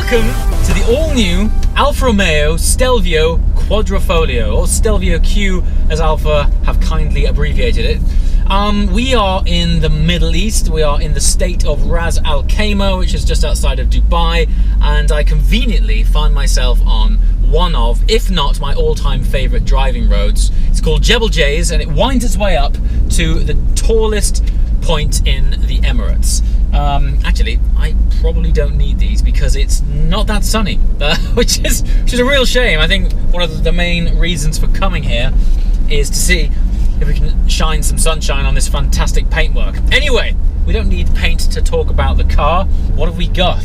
Welcome to the all-new Alfa Romeo Stelvio Quadrifoglio, or Stelvio Q as Alfa have kindly abbreviated it. We are in the Middle East. We are in the state of Ras Al Khaimah, which is just outside of Dubai, and I conveniently find myself on one of, if not my all-time favourite driving roads. It's called Jebel Jais, and it winds its way up to the tallest point in the Emirates. Actually, I probably don't need these because it's not that sunny, which is a real shame. I think one of the main reasons for coming here is to see if we can shine some sunshine on this fantastic paintwork. Anyway, we don't need paint to talk about the car. What have we got?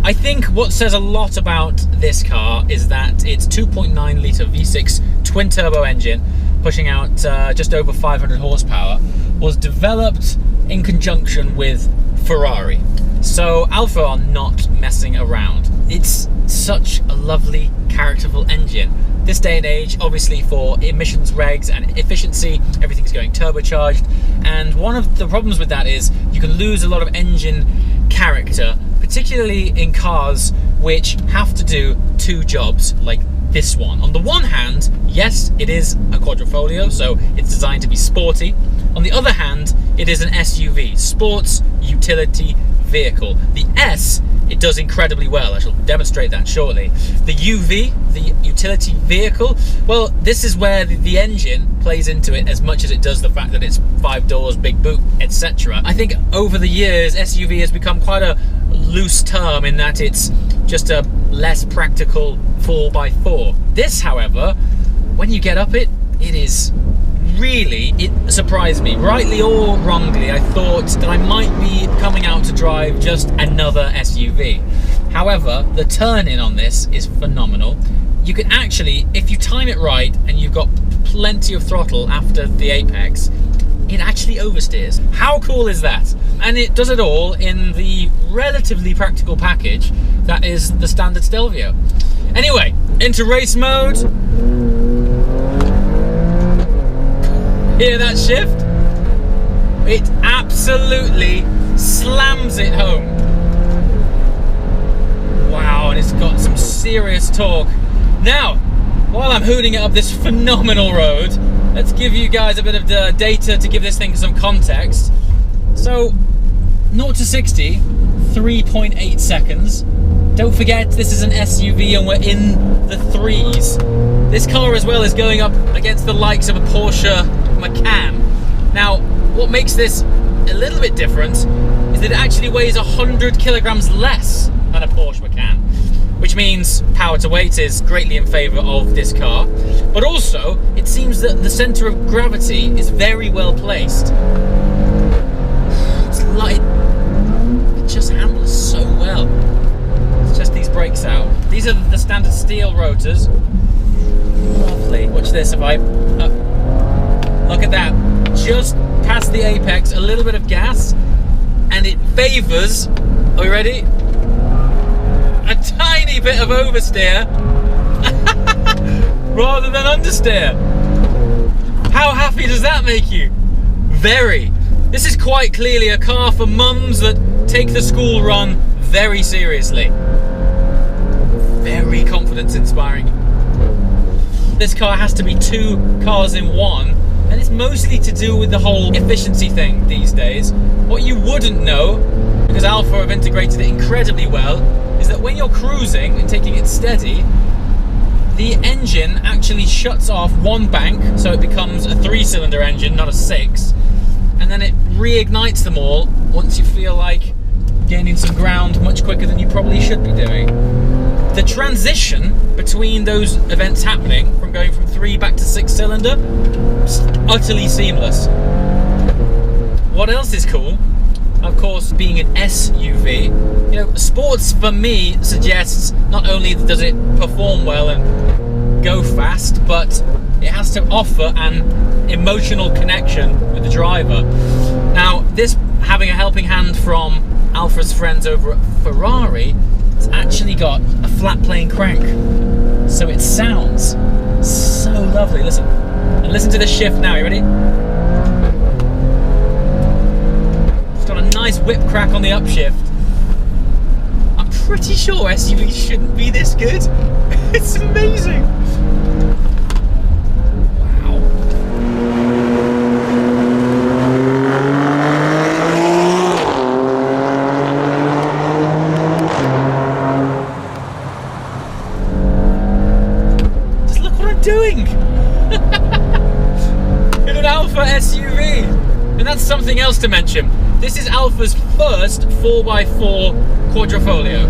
I think what says a lot about this car is that its 2.9 litre V6 twin turbo engine, pushing out just over 500 horsepower, was developed in conjunction with Ferrari. So Alfa are not messing around. It's such a lovely, characterful engine. This day and age, obviously for emissions regs and efficiency, everything's going turbocharged. And one of the problems with that is you can lose a lot of engine character, particularly in cars which have to do two jobs like this one. On the one hand, yes, it is a quadrifoglio, so it's designed to be sporty. On the other hand, it is an SUV, sports utility vehicle. The S, it does incredibly well. I shall demonstrate that shortly. The UV, the utility vehicle, well, this is where the engine plays into it as much as it does the fact that it's 5 doors, big boot, etc. I think over the years, SUV has become quite a loose term in that it's just a less practical 4x4. This, however, when you get up it is really, it surprised me. Rightly or wrongly, I thought that I might be coming out to drive just another SUV. However, the turn-in on this is phenomenal. You can actually, if you time it right and you've got plenty of throttle after the apex, it actually oversteers. How cool is that? And it does it all in the relatively practical package that is the standard Stelvio. Anyway, into race mode. Hear that shift? It absolutely slams it home. Wow, and it's got some serious torque. Now, while I'm hooning it up this phenomenal road, let's give you guys a bit of the data to give this thing some context. So, 0 to 60, 3.8 seconds. Don't forget, this is an SUV and we're in the threes. This car as well is going up against the likes of a Porsche Macan. Now, what makes this a little bit different is that it actually weighs 100 kilograms less than a Porsche Macan, which means power to weight is greatly in favor of this car. But also, it seems that the center of gravity is very well placed. It's light. It just handles so well. It's just these brakes out. These are the standard steel rotors. Lovely. Watch this. If I look at that, just past the apex, a little bit of gas, and it favors, are we ready? A tiny bit of oversteer rather than understeer. How happy does that make you? Very. This is quite clearly a car for mums that take the school run very seriously. Very confidence inspiring. This car has to be two cars in one, and it's mostly to do with the whole efficiency thing these days. What you wouldn't know, because Alfa have integrated it incredibly well, is that when you're cruising and taking it steady, the engine actually shuts off one bank, so it becomes a 3-cylinder engine, not a 6, and then it reignites them all once you feel like gaining some ground much quicker than you probably should be doing. The transition between those events happening, from going from 3 back to 6-cylinder, is utterly seamless. What else is cool? Of course, being an SUV, you know, sports for me suggests not only does it perform well and go fast, but it has to offer an emotional connection with the driver. Now, this having a helping hand from Alfa's friends over at Ferrari, it's actually got a flat plane crank, so it sounds so lovely. Listen, and listen to the shift now. You ready? It's got a nice whip crack on the upshift. I'm pretty sure SUVs shouldn't be this good. It's amazing. Wow. Just look what I'm doing. In an Alfa SUV. And that's something else to mention. This is Alfa's first 4x4 Quadrifoglio,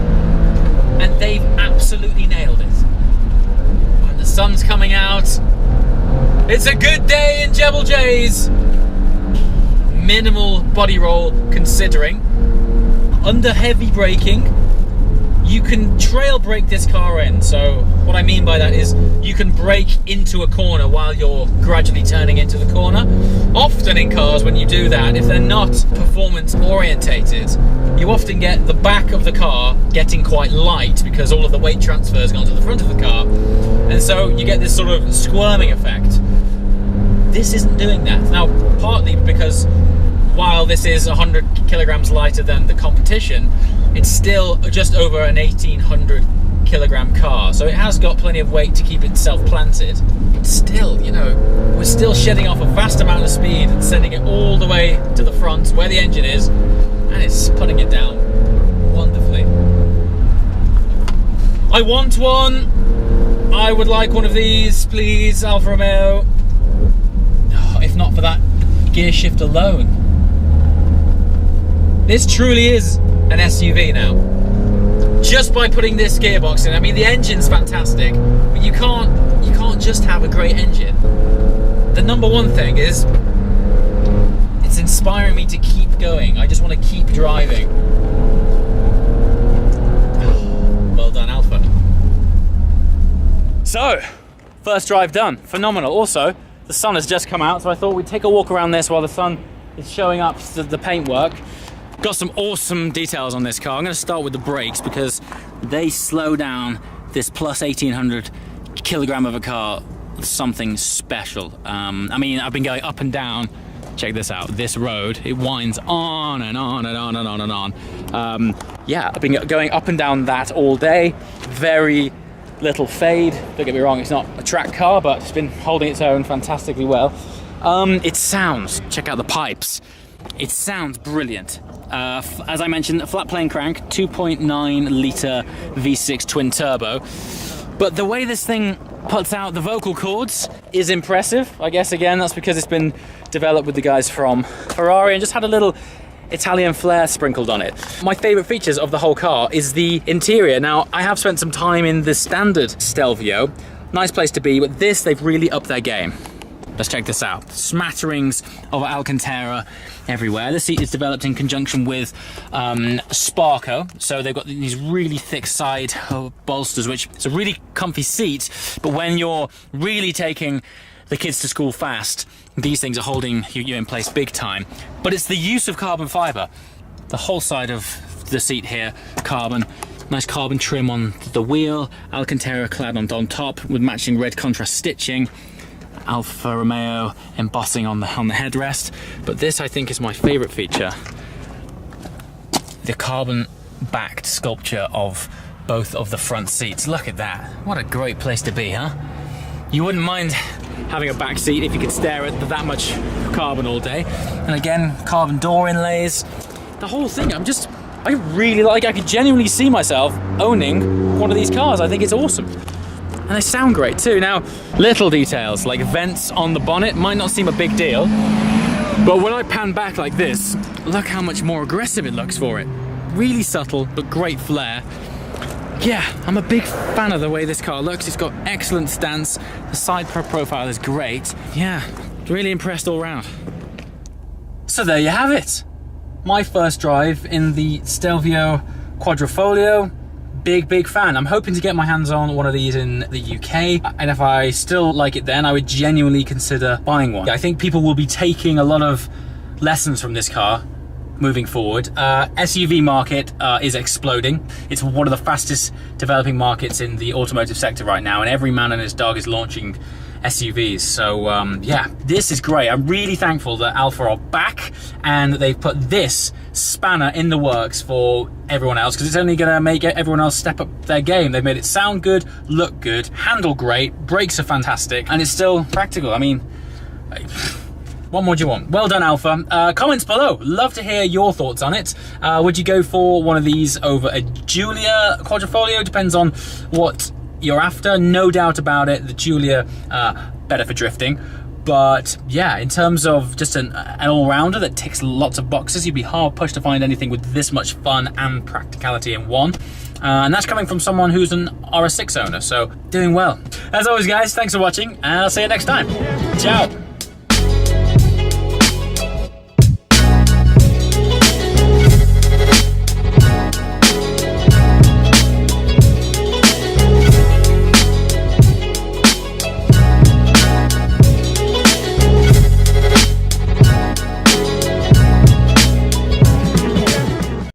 and they've absolutely nailed it. And the sun's coming out. It's a good day in Jebel Jays. Minimal body roll considering. Under heavy braking, you can trail brake this car in. So what I mean by that is you can brake into a corner while you're gradually turning into the corner. Often in cars when you do that, if they're not performance orientated, you often get the back of the car getting quite light because all of the weight transfer has gone to the front of the car. And so you get this sort of squirming effect. This isn't doing that. Now, partly because while this is 100 kilograms lighter than the competition, it's still just over an 1800 kilogram car, so it has got plenty of weight to keep itself planted. But still, you know, we're still shedding off a vast amount of speed and sending it all the way to the front where the engine is, and it's putting it down wonderfully. I want one. I would like one of these, please, Alfa Romeo. Oh, if not for that gear shift alone. This truly is an SUV now. Just by putting this gearbox in. I mean, the engine's fantastic, but you can't just have a great engine. The number one thing is it's inspiring me to keep going. I just want to keep driving. Well done, Alfa. So, first drive done. Phenomenal. Also, the sun has just come out, so I thought we'd take a walk around this while the sun is showing up the paintwork. Got some awesome details on this car. I'm going to start with the brakes because they slow down this plus 1800 kilogram of a car something special. I mean, I've been going up and down. Check this out. This road, it winds on and on and on and on and on. Yeah, I've been going up and down that all day. Very little fade. Don't get me wrong, it's not a track car, but it's been holding its own fantastically well. It sounds, check out the pipes. It sounds brilliant. As I mentioned, a flat plane crank, 2.9 litre V6 twin turbo. But the way this thing puts out the vocal cords is impressive. I guess, again, that's because it's been developed with the guys from Ferrari and just had a little Italian flair sprinkled on it. My favourite features of the whole car is the interior. Now, I have spent some time in the standard Stelvio. Nice place to be, but this, they've really upped their game. Let's check this out. Smatterings of Alcantara everywhere. The seat is developed in conjunction with Sparco. So they've got these really thick side bolsters, which is a really comfy seat. But when you're really taking the kids to school fast, these things are holding you in place big time. But it's the use of carbon fiber. The whole side of the seat here, carbon. Nice carbon trim on the wheel. Alcantara clad on top with matching red contrast stitching. Alfa Romeo embossing on the headrest, but this I think is my favourite feature. The carbon backed sculpture of both of the front seats. Look at that. What a great place to be, huh? You wouldn't mind having a back seat if you could stare at that much carbon all day. And again, carbon door inlays. The whole thing, I really like. I could genuinely see myself owning one of these cars. I think it's awesome. And they sound great too. Now, little details like vents on the bonnet might not seem a big deal, but when I pan back like this, look how much more aggressive it looks for it. Really subtle, but great flair. Yeah, I'm a big fan of the way this car looks. It's got excellent stance. The side profile is great. Yeah, really impressed all round. So there you have it. My first drive in the Stelvio Quadrifoglio. Big fan. I'm hoping to get my hands on one of these in the UK, and if I still like it then, I would genuinely consider buying one. I think people will be taking a lot of lessons from this car moving forward. SUV market is exploding. It's one of the fastest developing markets in the automotive sector right now, and every man and his dog is launching SUVs. So yeah, this is great. I'm really thankful that Alfa are back and that they've put this spanner in the works for everyone else, because it's only going to make everyone else step up their game. They've made it sound good, look good, handle great, brakes are fantastic, and it's still practical. I mean, what more do you want? Well done, Alfa. Comments below. Love to hear your thoughts on it. Would you go for one of these over a Giulia Quadrifoglio? Depends on what you're after. No doubt about it, the Giulia, better for drifting. But yeah, in terms of just an all-rounder that ticks lots of boxes, you'd be hard-pushed to find anything with this much fun and practicality in one. And that's coming from someone who's an RS6 owner, so doing well. As always, guys, thanks for watching, and I'll see you next time. Ciao!